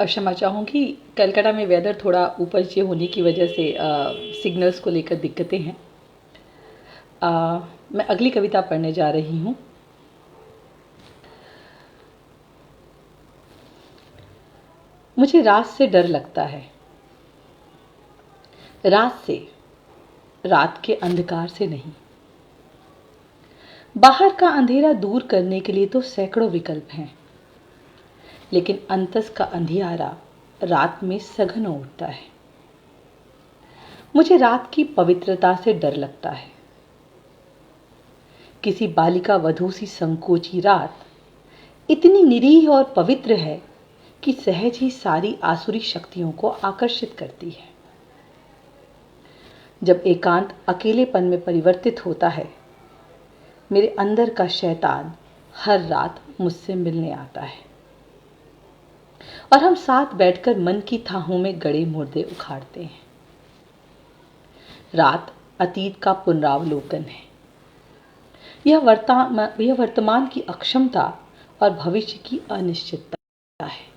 और क्षमा चाहूँगी, कलकत्ता में वेदर थोड़ा ऊपर नीचे होने की वजह से सिग्नल्स को लेकर दिक्कतें हैं। मैं अगली कविता पढ़ने जा रही हूँ। मुझे रात से डर लगता है। रात से, रात के अंधकार से नहीं। बाहर का अंधेरा दूर करने के लिए तो सैकड़ों विकल्प हैं, लेकिन अंतस का अंधियारा रात में सघन हो उठता है। मुझे रात की पवित्रता से डर लगता है। किसी बालिका वधू सी संकोची रात इतनी निरीह और पवित्र है कि सहज ही सारी आसुरी शक्तियों को आकर्षित करती है। जब एकांत अकेलेपन में परिवर्तित होता है, मेरे अंदर का शैतान हर रात मुझसे मिलने आता है और हम साथ बैठकर मन की थाहों में गड़े मुर्दे उखाड़ते हैं। रात अतीत का पुनरावलोकन है। यह वर्तमान की अक्षमता और भविष्य की अनिश्चितता है।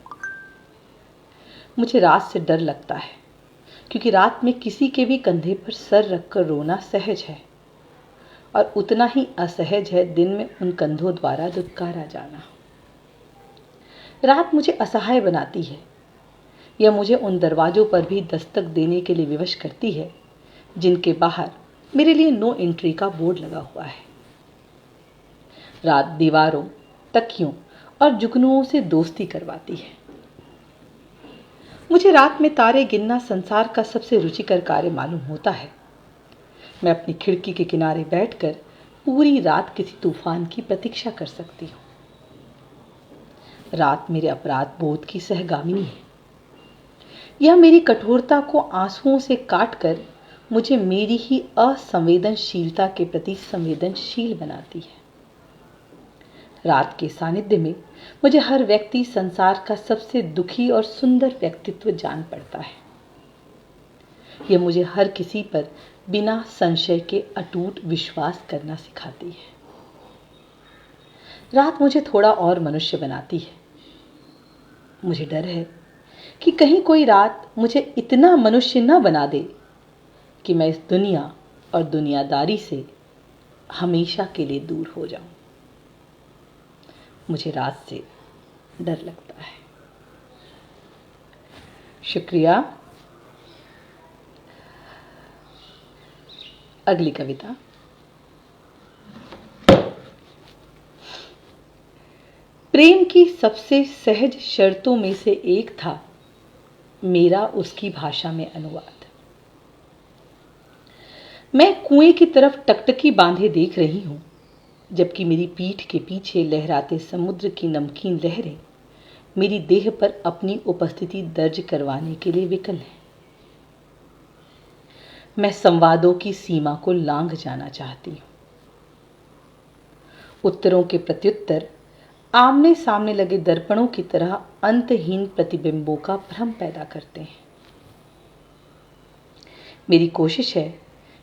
मुझे रात से डर लगता है क्योंकि रात में किसी के भी कंधे पर सर रखकर रोना सहज है और उतना ही असहज है दिन में उन कंधों द्वारा दुत्कारा जाना। रात मुझे असहाय बनाती है। यह मुझे उन दरवाजों पर भी दस्तक देने के लिए विवश करती है जिनके बाहर मेरे लिए नो एंट्री का बोर्ड लगा हुआ है। रात दीवारों, तकियों और जुगनुओं से दोस्ती करवाती है। मुझे रात में तारे गिनना संसार का सबसे रुचिकर कार्य मालूम होता है। मैं अपनी खिड़की के किनारे बैठकर पूरी रात किसी तूफान की प्रतीक्षा कर सकती हूँ। रात मेरे अपराध बोध की सहगामिनी है। यह मेरी कठोरता को आंसुओं से काटकर मुझे मेरी ही असंवेदनशीलता के प्रति संवेदनशील बनाती है। रात के सानिध्य में मुझे हर व्यक्ति संसार का सबसे दुखी और सुंदर व्यक्तित्व जान पड़ता है। यह मुझे हर किसी पर बिना संशय के अटूट विश्वास करना सिखाती है। रात मुझे थोड़ा और मनुष्य बनाती है। मुझे डर है कि कहीं कोई रात मुझे इतना मनुष्य न बना दे कि मैं इस दुनिया और दुनियादारी से हमेशा के लिए दूर हो जाऊं। मुझे रात से डर लगता है। शुक्रिया। अगली कविता। प्रेम की सबसे सहज शर्तों में से एक था मेरा उसकी भाषा में अनुवाद। मैं कुएं की तरफ टकटकी बांधे देख रही हूं, जबकि मेरी पीठ के पीछे लहराते समुद्र की नमकीन लहरें मेरी देह पर अपनी उपस्थिति दर्ज करवाने के लिए विकल हैं। मैं संवादों की सीमा को लांघ जाना चाहती हूं। उत्तरों के प्रत्युत्तर आमने सामने लगे दर्पणों की तरह अंतहीन प्रतिबिंबों का भ्रम पैदा करते हैं। मेरी कोशिश है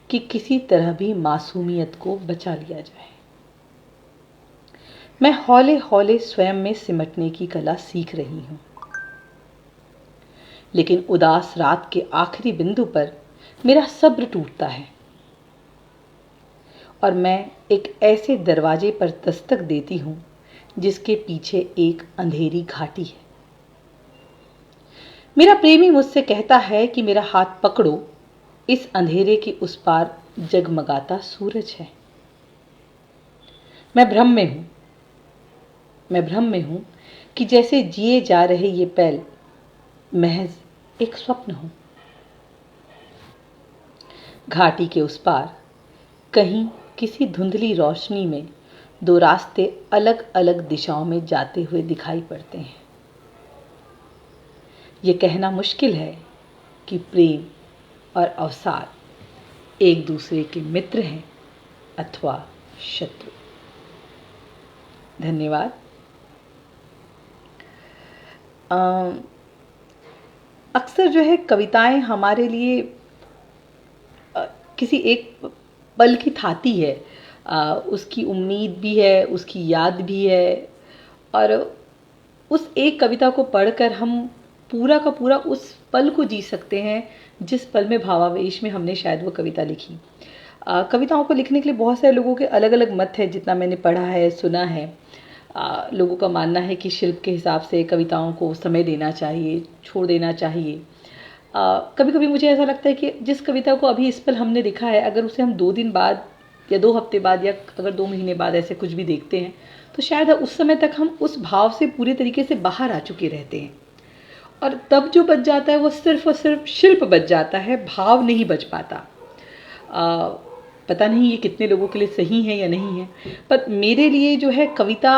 कि किसी तरह भी मासूमियत को बचा लिया जाए। मैं हौले हौले स्वयं में सिमटने की कला सीख रही हूं, लेकिन उदास रात के आखिरी बिंदु पर मेरा सब्र टूटता है और मैं एक ऐसे दरवाजे पर दस्तक देती हूं जिसके पीछे एक अंधेरी घाटी है। मेरा प्रेमी मुझसे कहता है कि मेरा हाथ पकड़ो, इस अंधेरे के उस पार जगमगाता सूरज है। मैं भ्रम में हूं कि जैसे जिए जा रहे ये पल महज एक स्वप्न हो। घाटी के उस पार कहीं किसी धुंधली रोशनी में दो रास्ते अलग अलग दिशाओं में जाते हुए दिखाई पड़ते हैं। ये कहना मुश्किल है कि प्रेम और अवसाद एक दूसरे के मित्र हैं अथवा शत्रु। धन्यवाद। अक्सर जो है कविताएं हमारे लिए किसी एक पल की थाती है। उसकी उम्मीद भी है, उसकी याद भी है, और उस एक कविता को पढ़कर हम पूरा का पूरा उस पल को जी सकते हैं जिस पल में भावावेश में हमने शायद वो कविता लिखी। कविताओं को लिखने के लिए बहुत सारे लोगों के अलग अलग मत है, जितना मैंने पढ़ा है सुना है। लोगों का मानना है कि शिल्प के हिसाब से कविताओं को समय देना चाहिए, छोड़ देना चाहिए। कभी कभी मुझे ऐसा लगता है कि जिस कविता को अभी इस पल हमने लिखा है, अगर उसे हम 2 दिन बाद या 2 हफ्ते बाद या अगर 2 महीने बाद ऐसे कुछ भी देखते हैं, तो शायद उस समय तक हम उस भाव से पूरे तरीके से बाहर आ चुके रहते हैं, और तब जो बच जाता है वो सिर्फ और सिर्फ शिल्प बच जाता है, भाव नहीं बच पाता। पता नहीं ये कितने लोगों के लिए सही है या नहीं है, पर मेरे लिए जो है कविता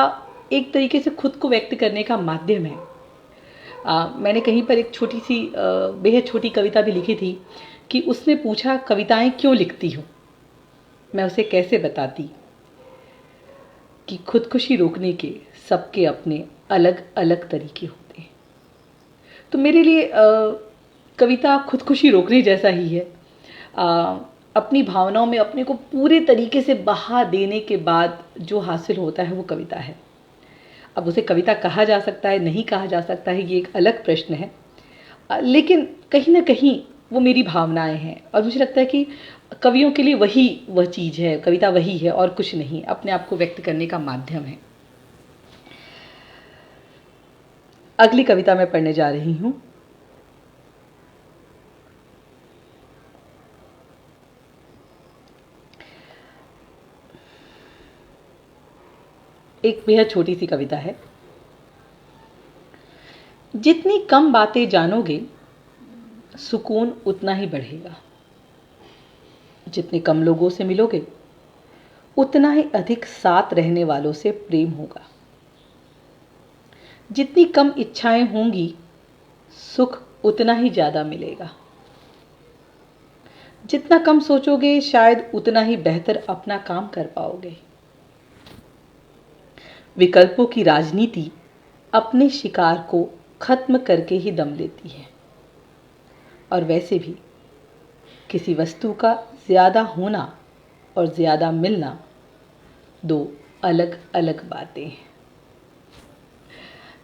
एक तरीके से खुद को व्यक्त करने का माध्यम है। मैंने कहीं पर एक छोटी सी बेहद छोटी कविता भी लिखी थी कि उसने पूछा, कविताएं क्यों लिखती हो? मैं उसे कैसे बताती कि खुदकुशी रोकने के सबके अपने अलग अलग तरीके होते हैं। तो मेरे लिए कविता खुदकुशी रोकने जैसा ही है। अपनी भावनाओं में अपने को पूरे तरीके से बहा देने के बाद जो हासिल होता है वो कविता है। अब उसे कविता कहा जा सकता है, नहीं कहा जा सकता है, ये एक अलग प्रश्न है, लेकिन कहीं ना कहीं वो मेरी भावनाएं हैं, और मुझे लगता है कि कवियों के लिए वही वह चीज़ है, कविता वही है और कुछ नहीं, अपने आप को व्यक्त करने का माध्यम है। अगली कविता मैं पढ़ने जा रही हूँ। एक बेहद छोटी सी कविता है। जितनी कम बातें जानोगे सुकून उतना ही बढ़ेगा। जितने कम लोगों से मिलोगे उतना ही अधिक साथ रहने वालों से प्रेम होगा। जितनी कम इच्छाएं होंगी सुख उतना ही ज़्यादा मिलेगा। जितना कम सोचोगे शायद उतना ही बेहतर अपना काम कर पाओगे। विकल्पों की राजनीति अपने शिकार को खत्म करके ही दम लेती है, और वैसे भी किसी वस्तु का ज़्यादा होना और ज़्यादा मिलना 2 अलग अलग बातें हैं।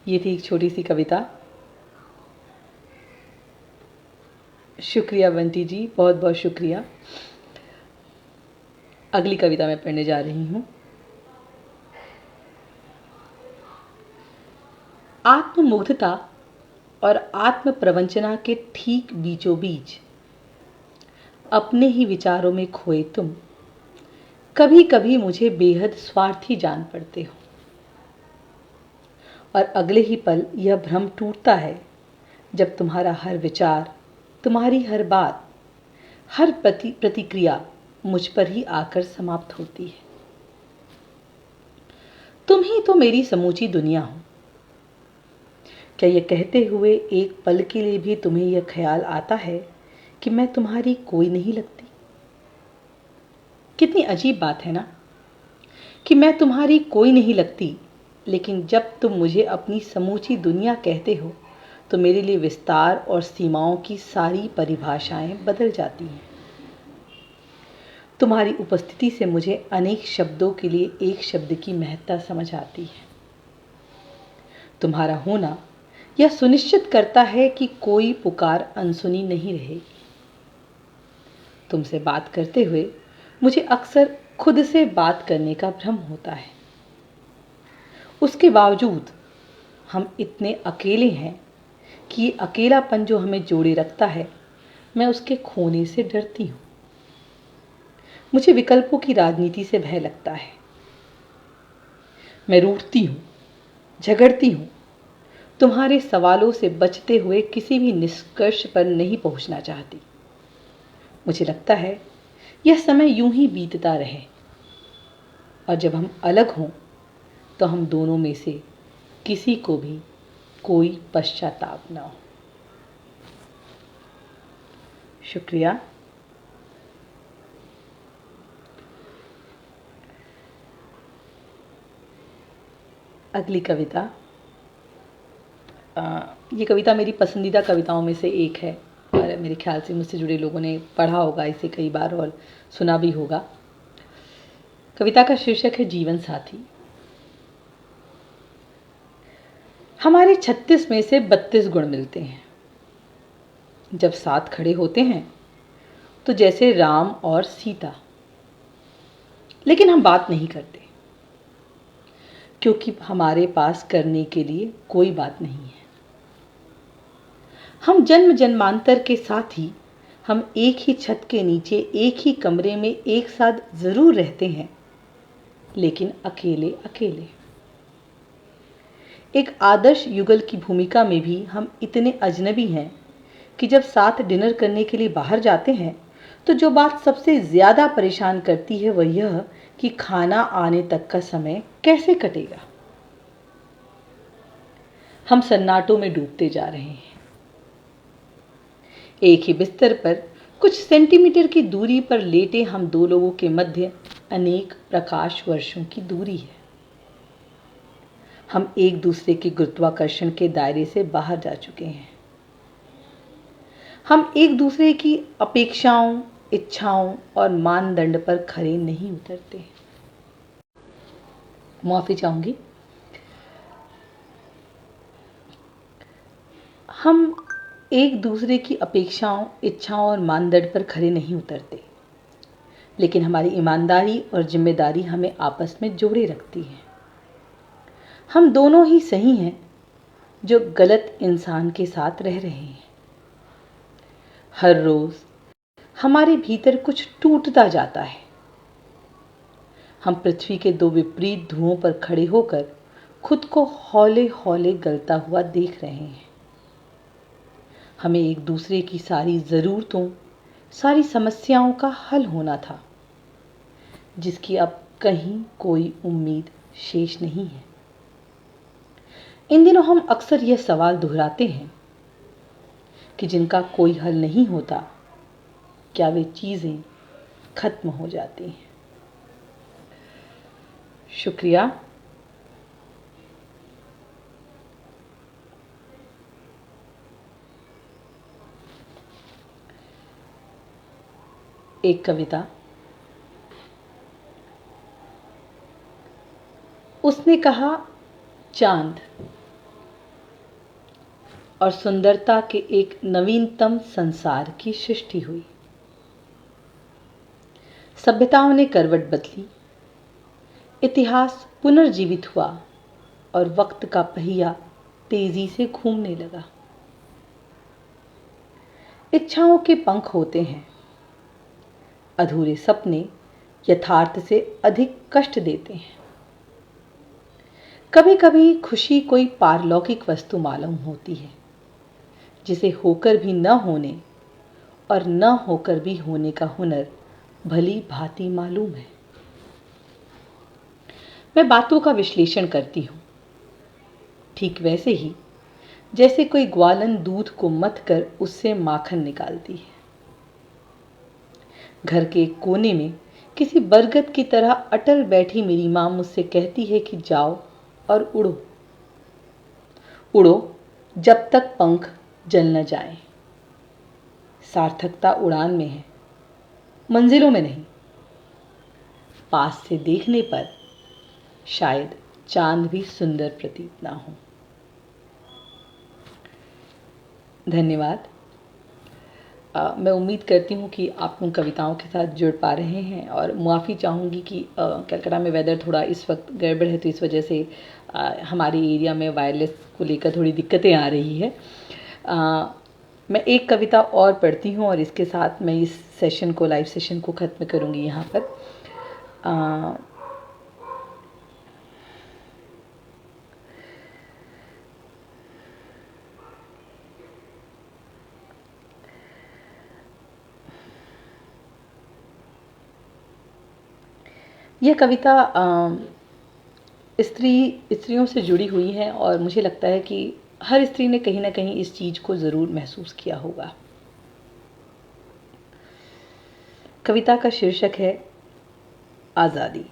ये थी एक छोटी सी कविता। शुक्रिया बंटी जी, बहुत बहुत शुक्रिया। अगली कविता मैं पढ़ने जा रही हूँ। आत्ममुग्धता और आत्म प्रवंचना के ठीक बीचों बीच अपने ही विचारों में खोए तुम कभी कभी मुझे बेहद स्वार्थी जान पड़ते हो, और अगले ही पल यह भ्रम टूटता है जब तुम्हारा हर विचार, तुम्हारी हर बात, हर प्रतिक्रिया मुझ पर ही आकर समाप्त होती है। तुम ही तो मेरी समूची दुनिया हो। क्या यह कहते हुए एक पल के लिए भी तुम्हें यह ख्याल आता है कि मैं तुम्हारी कोई नहीं लगती? कितनी अजीब बात है ना, कि मैं तुम्हारी कोई नहीं लगती, लेकिन जब तुम मुझे अपनी समूची दुनिया कहते हो तो मेरे लिए विस्तार और सीमाओं की सारी परिभाषाएं बदल जाती हैं। तुम्हारी उपस्थिति से मुझे अनेक शब्दों के लिए एक शब्द की महत्ता समझ आती है। तुम्हारा होना यह सुनिश्चित करता है कि कोई पुकार अनसुनी नहीं रहेगी। तुमसे बात करते हुए मुझे अक्सर खुद से बात करने का भ्रम होता है। उसके बावजूद हम इतने अकेले हैं कि ये अकेलापन जो हमें जोड़े रखता है, मैं उसके खोने से डरती हूँ। मुझे विकल्पों की राजनीति से भय लगता है। मैं रूठती हूँ, झगड़ती हूँ, तुम्हारे सवालों से बचते हुए किसी भी निष्कर्ष पर नहीं पहुँचना चाहती। मुझे लगता है यह समय यूं ही बीतता रहे, और जब हम अलग हों तो हम दोनों में से किसी को भी कोई पश्चाताप न हो। शुक्रिया। अगली कविता, ये कविता मेरी पसंदीदा कविताओं में से एक है, और मेरे ख्याल से मुझसे जुड़े लोगों ने पढ़ा होगा इसे कई बार और सुना भी होगा। कविता का शीर्षक है जीवन साथी। हमारे 36 में से 32 गुण मिलते हैं। जब साथ खड़े होते हैं तो जैसे राम और सीता, लेकिन हम बात नहीं करते क्योंकि हमारे पास करने के लिए कोई बात नहीं है। हम जन्म जन्मांतर के साथ ही हम एक ही छत के नीचे एक ही कमरे में एक साथ जरूर रहते हैं, लेकिन अकेले अकेले। एक आदर्श युगल की भूमिका में भी हम इतने अजनबी हैं कि जब साथ डिनर करने के लिए बाहर जाते हैं तो जो बात सबसे ज्यादा परेशान करती है वह यह कि खाना आने तक का समय कैसे कटेगा। हम सन्नाटों में डूबते जा रहे हैं। एक ही बिस्तर पर कुछ सेंटीमीटर की दूरी पर लेटे हम दो लोगों के मध्य अनेक प्रकाश वर्षों की दूरी है। हम एक दूसरे के गुरुत्वाकर्षण के दायरे से बाहर जा चुके हैं। हम एक दूसरे की अपेक्षाओं, इच्छाओं और मानदंड पर खरे नहीं उतरते। माफी चाहूंगी। हम एक दूसरे की अपेक्षाओं, इच्छाओं और मानदंड पर खरे नहीं उतरते, लेकिन हमारी ईमानदारी और जिम्मेदारी हमें आपस में जोड़े रखती है। हम दोनों ही सही हैं जो गलत इंसान के साथ रह रहे हैं। हर रोज हमारे भीतर कुछ टूटता जाता है। हम पृथ्वी के दो विपरीत ध्रुवों पर खड़े होकर खुद को हौले हौले गलता हुआ देख रहे हैं। हमें एक दूसरे की सारी ज़रूरतों, सारी समस्याओं का हल होना था, जिसकी अब कहीं कोई उम्मीद शेष नहीं है। इन दिनों हम अक्सर यह सवाल दोहराते हैं कि जिनका कोई हल नहीं होता, क्या वे चीज़ें खत्म हो जाती हैं? शुक्रिया। एक कविता। उसने कहा चांद और सुंदरता के एक नवीनतम संसार की सृष्टि हुई। सभ्यताओं ने करवट बदली, इतिहास पुनर्जीवित हुआ और वक्त का पहिया तेजी से घूमने लगा। इच्छाओं के पंख होते हैं, अधूरे सपने यथार्थ से अधिक कष्ट देते हैं। कभी कभी खुशी कोई पारलौकिक वस्तु मालूम होती है, जिसे होकर भी न होने और न होकर भी होने का हुनर भली भांति मालूम है। मैं बातों का विश्लेषण करती हूँ, ठीक वैसे ही जैसे कोई ग्वालन दूध को मथ कर उससे माखन निकालती है। घर के एक कोने में किसी बरगद की तरह अटल बैठी मेरी मां मुझसे कहती है कि जाओ और उड़ो, उड़ो जब तक पंख जल न जाए। सार्थकता उड़ान में है, मंजिलों में नहीं। पास से देखने पर शायद चांद भी सुंदर प्रतीत ना हो। धन्यवाद। मैं उम्मीद करती हूँ कि आप उन कविताओं के साथ जुड़ पा रहे हैं, और मुआफ़ी चाहूँगी कि कलकत्ता में वेदर थोड़ा इस वक्त गड़बड़ है, तो इस वजह से हमारे एरिया में वायरलेस को लेकर थोड़ी दिक्कतें आ रही है। मैं एक कविता और पढ़ती हूँ और इसके साथ मैं इस सेशन को, लाइव सेशन को ख़त्म करूँगी यहाँ पर। यह कविता स्त्रियों से जुड़ी हुई है, और मुझे लगता है कि हर स्त्री ने कहीं ना कहीं इस चीज़ को ज़रूर महसूस किया होगा। कविता का शीर्षक है आज़ादी।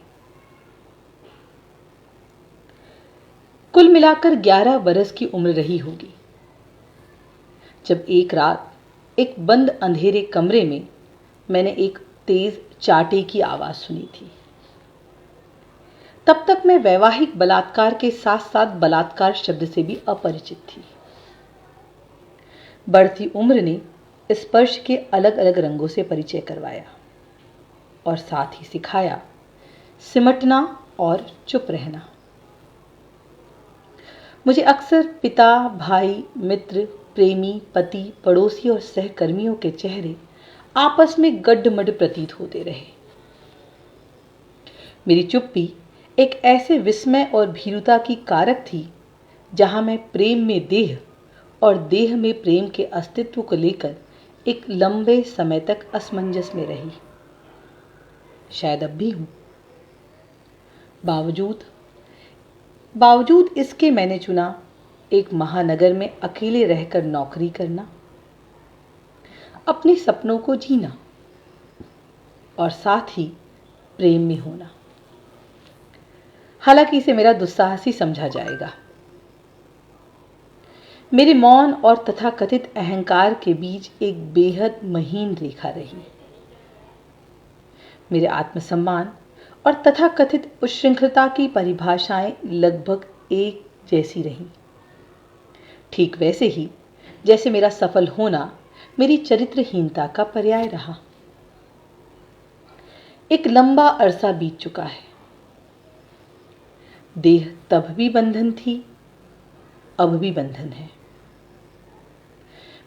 कुल मिलाकर 11 बरस की उम्र रही होगी जब एक रात एक बंद अंधेरे कमरे में मैंने एक तेज चाटे की आवाज़ सुनी थी। तब तक मैं वैवाहिक बलात्कार के साथ साथ बलात्कार शब्द से भी अपरिचित थी। बढ़ती उम्र ने स्पर्श के अलग अलग रंगों से परिचय करवाया और साथ ही सिखाया सिमटना और चुप रहना। मुझे अक्सर पिता, भाई, मित्र, प्रेमी, पति, पड़ोसी और सहकर्मियों के चेहरे आपस में गड्ढमड प्रतीत होते रहे। मेरी चुप्पी एक ऐसे विस्मय और भीरुता की कारक थी जहां मैं प्रेम में देह और देह में प्रेम के अस्तित्व को लेकर एक लंबे समय तक असमंजस में रही। शायद अब भी हूं। बावजूद इसके मैंने चुना एक महानगर में अकेले रहकर नौकरी करना, अपने सपनों को जीना और साथ ही प्रेम में होना। हालांकि इसे मेरा दुस्साहसी समझा जाएगा। मेरे मौन और तथाकथित अहंकार के बीच एक बेहद महीन रेखा रही। मेरे आत्मसम्मान और तथाकथित उच्छृंखलता की परिभाषाएं लगभग एक जैसी रहीं। ठीक वैसे ही जैसे मेरा सफल होना मेरी चरित्रहीनता का पर्याय रहा। एक लंबा अरसा बीत चुका है। देह तब भी बंधन थी, अब भी बंधन है।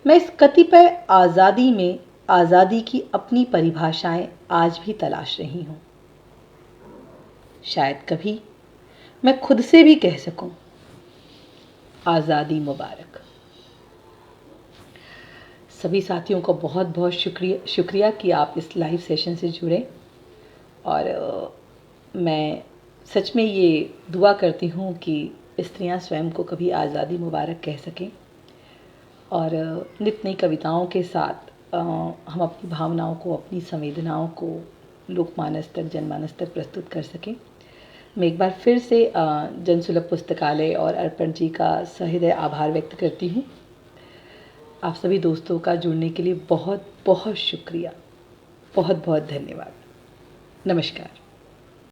मैं इस कतिपय आजादी में आजादी की अपनी परिभाषाएं आज भी तलाश रही हूं। शायद कभी मैं खुद से भी कह सकूं, आजादी मुबारक। सभी साथियों को बहुत बहुत शुक्रिया कि आप इस लाइव सेशन से जुड़े और मैं सच में ये दुआ करती हूँ कि स्त्रियां स्वयं को कभी आज़ादी मुबारक कह सकें और नित नई कविताओं के साथ हम अपनी भावनाओं को, अपनी संवेदनाओं को लोकमानस तक, जनमानस तक प्रस्तुत कर सकें। मैं एक बार फिर से जनसुलभ पुस्तकालय और अर्पण जी का सहृदय आभार व्यक्त करती हूँ। आप सभी दोस्तों का जुड़ने के लिए बहुत बहुत शुक्रिया। बहुत बहुत धन्यवाद। नमस्कार।